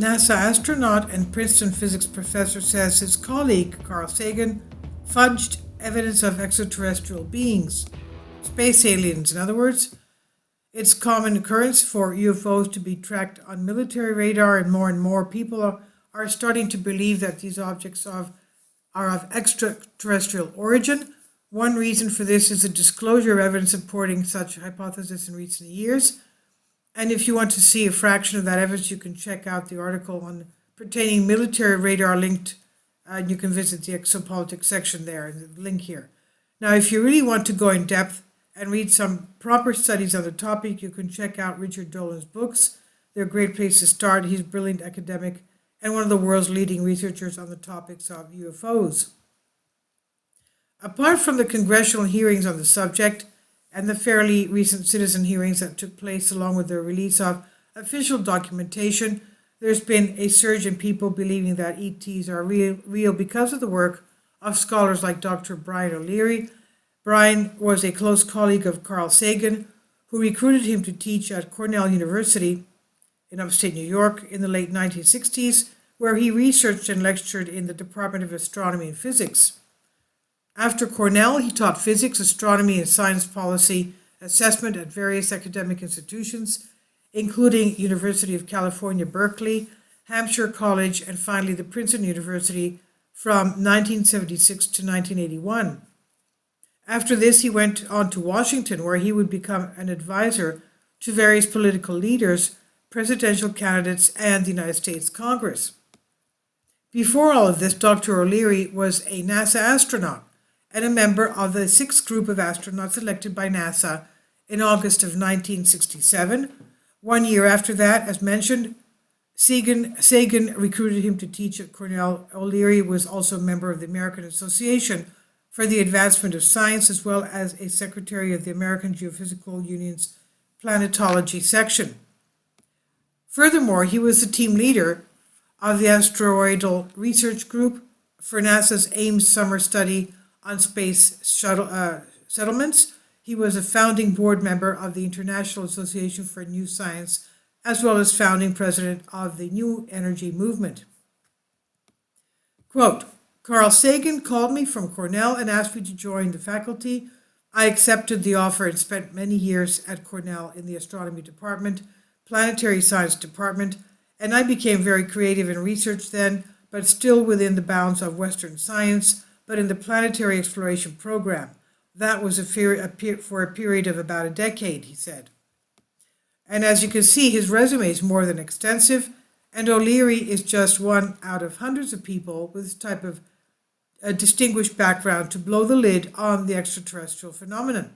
NASA astronaut and Princeton physics professor says his colleague, Carl Sagan, fudged evidence of extraterrestrial beings, space aliens, in other words. It's common occurrence for UFOs to be tracked on military radar, and more people are starting to believe that these objects are of extraterrestrial origin. One reason for this is the disclosure of evidence supporting such hypothesis in recent years. And if you want to see a fraction of that evidence, you can check out the article on pertaining military radar linked, and you can visit the exopolitics section there, the link here. Now, if you really want to go in depth and read some proper studies on the topic, you can check out Richard Dolan's books. They're a great place to start. He's a brilliant academic and one of the world's leading researchers on the topics of UFOs. Apart from the congressional hearings on the subject and the fairly recent citizen hearings that took place along with the release of official documentation, there's been a surge in people believing that ETs are real because of the work of scholars like Dr. Brian OLeary. Brian was a close colleague of Carl Sagan, who recruited him to teach at Cornell University in upstate New York in the late 1960s, where he researched and lectured in the Department of Astronomy and Physics. After Cornell, he taught physics, astronomy, and science policy assessment at various academic institutions, including University of California, Berkeley, Hampshire College, and finally the Princeton University from 1976 to 1981. After this, he went on to Washington, where he would become an advisor to various political leaders, presidential candidates, and the United States Congress. Before all of this, Dr. OLeary was a NASA astronaut and a member of the sixth group of astronauts elected by NASA in August of 1967. 1 year after that, as mentioned, Sagan recruited him to teach at Cornell. OLeary was also a member of the American Association for the Advancement of Science, as well as a secretary of the American Geophysical Union's Planetology section. Furthermore, he was the team leader of the Asteroidal Research Group for NASA's Ames Summer Study on Space Settlements. He was a founding board member of the International Association for New Science, as well as founding president of the New Energy Movement. Quote, Carl Sagan called me from Cornell and asked me to join the faculty. I accepted the offer and spent many years at Cornell in the astronomy department, planetary science department, and I became very creative in research then, but still within the bounds of Western science, but in the planetary exploration program. That was for a period of about a decade, he said. And as you can see, his resume is more than extensive, and OLeary is just one out of hundreds of people with this type of a distinguished background to blow the lid on the extraterrestrial phenomenon.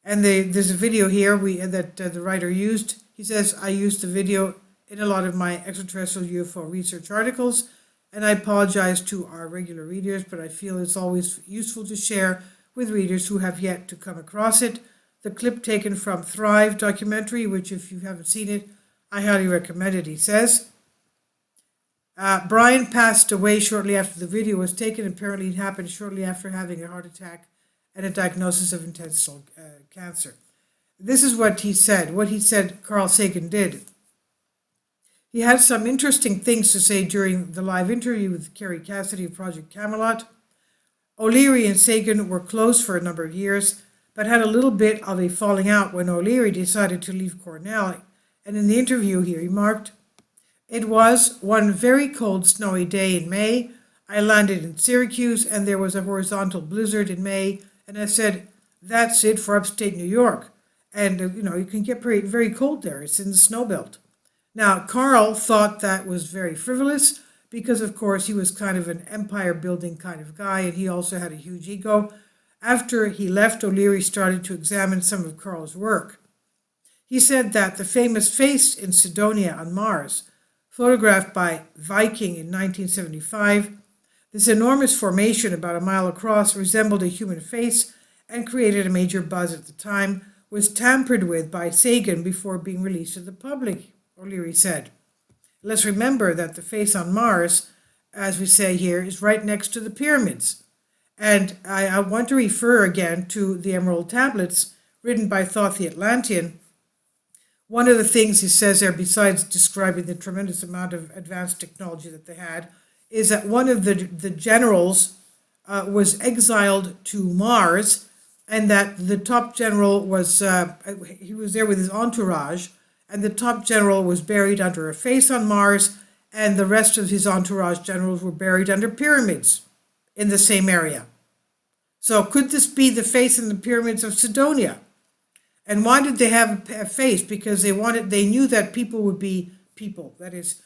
And there's a video here that the writer used. He says, I used the video in a lot of my extraterrestrial UFO research articles, and I apologize to our regular readers, but I feel it's always useful to share with readers who have yet to come across it. The clip taken from Thrive documentary, which if you haven't seen it, I highly recommend it, he says. Brian passed away shortly after the video was taken. Apparently it happened shortly after having a heart attack and a diagnosis of intestinal cancer. This is what he said Carl Sagan did. He had some interesting things to say during the live interview with Kerry Cassidy of Project Camelot. OLeary and Sagan were close for a number of years, but had a little bit of a falling out when OLeary decided to leave Cornell. And in the interview, he remarked, it was one very cold, snowy day in May. I landed in Syracuse, and there was a horizontal blizzard in May, and I said, that's it for upstate New York. And, you can get very cold there. It's in the snow belt. Now, Carl thought that was very frivolous because, of course, he was kind of an empire-building kind of guy, and he also had a huge ego. After he left, OLeary started to examine some of Carl's work. He said that the famous face in Cydonia on Mars, photographed by Viking in 1975, this enormous formation about a mile across resembled a human face and created a major buzz at the time, was tampered with by Sagan before being released to the public, OLeary said. Let's remember that the face on Mars, as we say here, is right next to the pyramids. And I want to refer again to the Emerald Tablets written by Thoth the Atlantean, One of the things he says there, besides describing the tremendous amount of advanced technology that they had, is that one of the generals was exiled to Mars, and that the top general was he was there with his entourage, and the top general was buried under a face on Mars, and the rest of his entourage generals were buried under pyramids in the same area. So could this be the face in the pyramids of Sidonia? And why did they have a face? Because they knew that people would be people, that is,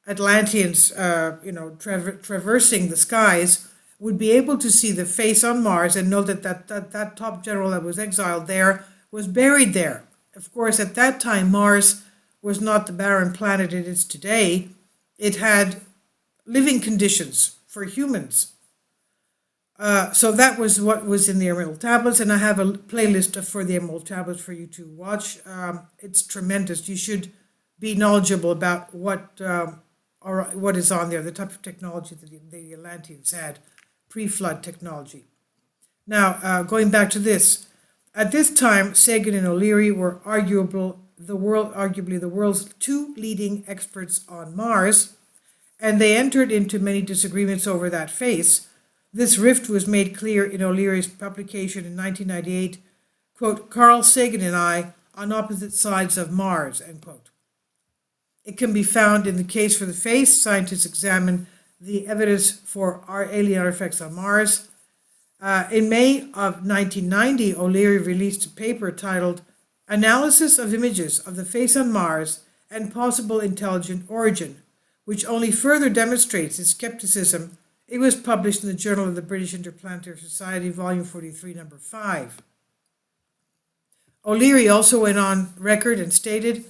Atlanteans, traversing the skies, would be able to see the face on Mars and know that top general that was exiled there was buried there. Of course, at that time, Mars was not the barren planet it is today. It had living conditions for humans. So that was what was in the Emerald Tablets, and I have a playlist for the Emerald Tablets for you to watch. It's tremendous. You should be knowledgeable about what is on there, the type of technology that the Atlanteans had, pre-flood technology. Now, going back to this, at this time, Sagan and OLeary were arguably the world's two leading experts on Mars, and they entered into many disagreements over that face. This rift was made clear in OLeary's publication in 1998, quote, Carl Sagan and I on opposite sides of Mars, end quote. It can be found in the case for the face. Scientists examine the evidence for our alien artifacts on Mars. In May of 1990, OLeary released a paper titled Analysis of Images of the Face on Mars and Possible Intelligent Origin, which only further demonstrates his skepticism. It was published in the Journal of the British Interplanetary Society, Volume 43, Number 5. OLeary also went on record and stated,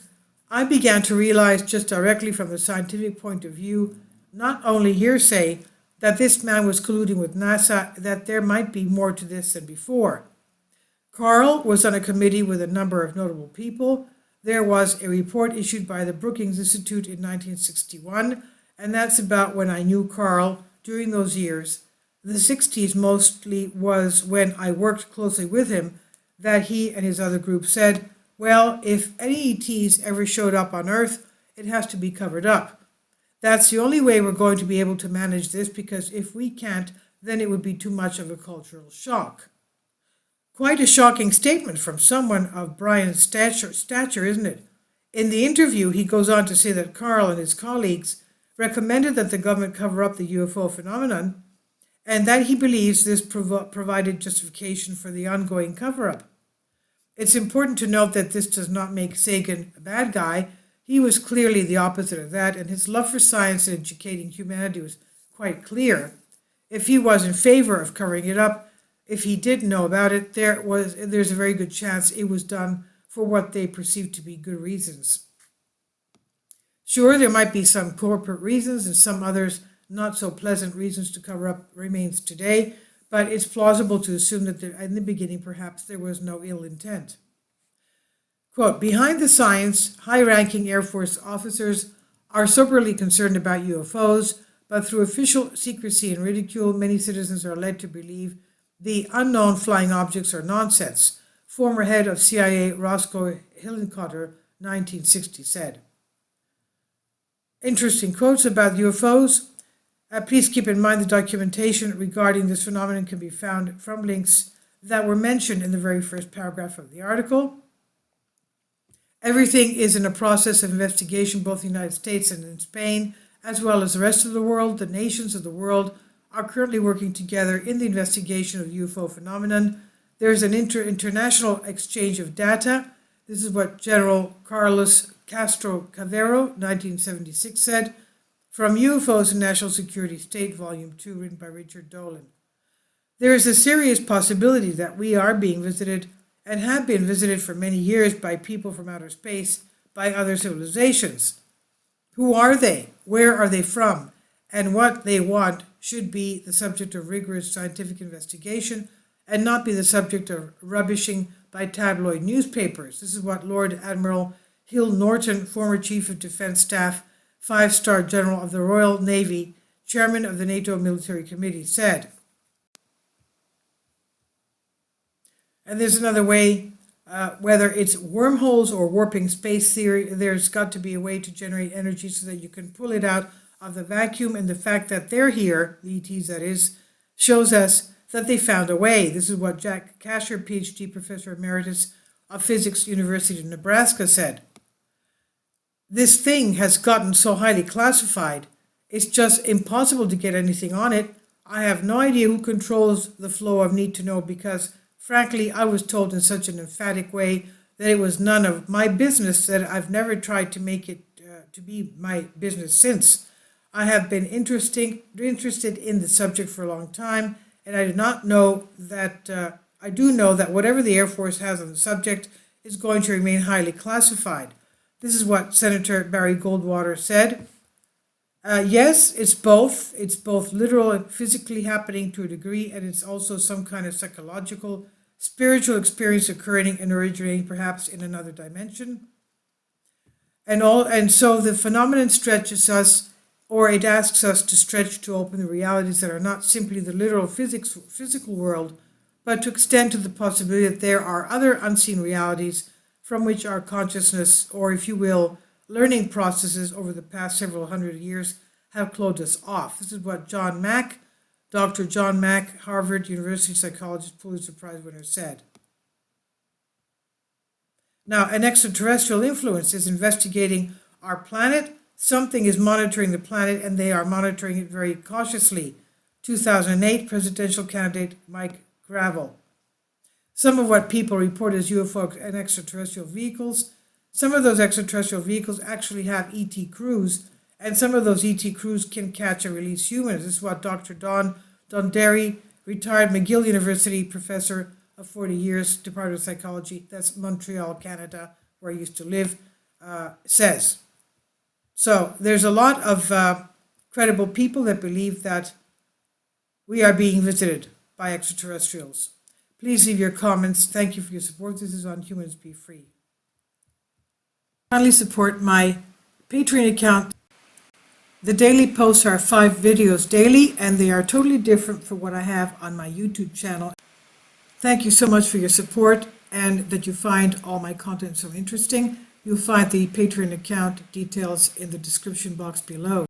I began to realize just directly from the scientific point of view, not only hearsay, that this man was colluding with NASA, that there might be more to this than before. Carl was on a committee with a number of notable people. There was a report issued by the Brookings Institute in 1961, and that's about when I knew Carl. During those years, the 60s mostly was when I worked closely with him, that he and his other group said, well, if any ETs ever showed up on Earth, it has to be covered up. That's the only way we're going to be able to manage this, because if we can't, then it would be too much of a cultural shock. Quite a shocking statement from someone of Brian's stature, isn't it? In the interview, he goes on to say that Carl and his colleagues recommended that the government cover up the UFO phenomenon, and that he believes this provided justification for the ongoing cover-up. It's important to note that this does not make Sagan a bad guy. He was clearly the opposite of that, and his love for science and educating humanity was quite clear. If he was in favor of covering it up, if he did know about it, there's a very good chance it was done for what they perceived to be good reasons. Sure, there might be some corporate reasons and some others not so pleasant reasons to cover up remains today, but it's plausible to assume that in the beginning perhaps there was no ill intent. Quote, behind the science, high-ranking Air Force officers are soberly concerned about UFOs, but through official secrecy and ridicule, many citizens are led to believe the unknown flying objects are nonsense, former head of CIA Roscoe Hillenkotter, 1960, said. Interesting quotes about UFOs. Please keep in mind the documentation regarding this phenomenon can be found from links that were mentioned in the very first paragraph of the article. Everything is in a process of investigation, both in the United States and in Spain, as well as the rest of the world. The nations of the world are currently working together in the investigation of the UFO phenomenon. There's an international exchange of data. This is what General Carlos Castro Cavero, 1976, said, from UFOs and National Security State, Volume 2, written by Richard Dolan. There is a serious possibility that we are being visited and have been visited for many years by people from outer space, by other civilizations. Who are they? Where are they from? And what they want should be the subject of rigorous scientific investigation and not be the subject of rubbishing by tabloid newspapers. This is what Lord Admiral Hill Norton, former Chief of Defence Staff, 5-star General of the Royal Navy, Chairman of the NATO Military Committee, said. And there's another way whether it's wormholes or warping space theory, there's got to be a way to generate energy so that you can pull it out of the vacuum. And the fact that they're here, the ETs that is, shows us that they found a way. This is what Jack Kasher, PhD Professor Emeritus of Physics, University of Nebraska, said. This thing has gotten so highly classified, it's just impossible to get anything on it. I have no idea who controls the flow of need to know because, frankly, I was told in such an emphatic way that it was none of my business that I've never tried to make it to be my business since. I have been interested in the subject for a long time, and I do know that whatever the Air Force has on the subject is going to remain highly classified. This is what Senator Barry Goldwater said. Yes, it's both. It's both literal and physically happening to a degree, and it's also some kind of psychological, spiritual experience occurring and originating perhaps in another dimension. And so the phenomenon stretches us, or it asks us to stretch to open the realities that are not simply the literal physical world, but to extend to the possibility that there are other unseen realities from which our consciousness, or if you will, learning processes over the past several hundred years have closed us off. This is what John Mack, Dr. John Mack, Harvard University psychologist, Pulitzer Prize winner, said. Now, an extraterrestrial influence is investigating our planet. Something is monitoring the planet, and they are monitoring it very cautiously. 2008 presidential candidate Mike Gravel. Some of what people report as UFO and extraterrestrial vehicles, some of those extraterrestrial vehicles actually have ET crews, and some of those ET crews can catch and release humans. This is what Dr. Don Derry, retired McGill University professor of 40 years, Department of Psychology, that's Montreal, Canada, where I used to live, says. So there's a lot of credible people that believe that we are being visited by extraterrestrials. Please leave your comments. Thank you for your support. This is on Humans Be Free. Kindly support my Patreon account. The daily posts are 5 videos daily, and they are totally different from what I have on my YouTube channel. Thank you so much for your support and that you find all my content so interesting. You'll find the Patreon account details in the description box below.